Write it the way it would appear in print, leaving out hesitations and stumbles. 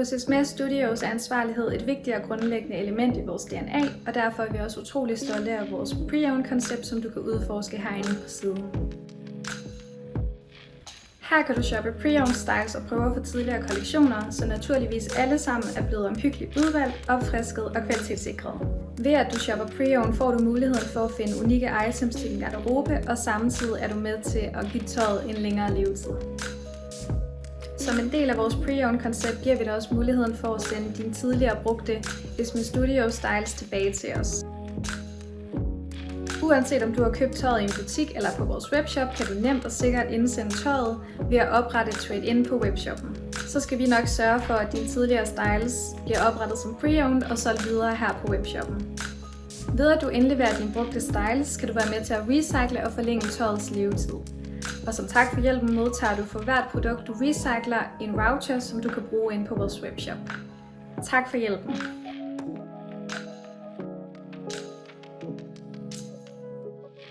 Hos Esmea Studios er ansvarlighed et vigtigt og grundlæggende element i vores DNA, og derfor er vi også utrolig stolte af vores pre-owned-koncept, som du kan udforske herinde på siden. Her kan du shoppe pre-owned styles og prøve for tidligere kollektioner, så naturligvis alle sammen er blevet omhyggeligt udvalgt, opfrisket og kvalitetssikret. Ved at du shopper pre-owned får du muligheden for at finde unikke items til din garderobe, og samtidig er du med til at give tøjet en længere levetid. Som en del af vores pre-owned-koncept giver vi dig også muligheden for at sende dine tidligere brugte Esmea Studios styles tilbage til os. Uanset om du har købt tøjet i en butik eller på vores webshop, kan du nemt og sikkert indsende tøjet ved at oprette et trade-in på webshoppen. Så skal vi nok sørge for, at dine tidligere styles bliver oprettet som pre-owned og solgt videre her på webshoppen. Ved at du indleverer dine brugte styles, kan du være med til at recycle og forlænge tøjets levetid. Og som tak for hjælpen modtager du for hvert produkt, du recycler, en voucher, som du kan bruge ind på vores webshop. Tak for hjælpen.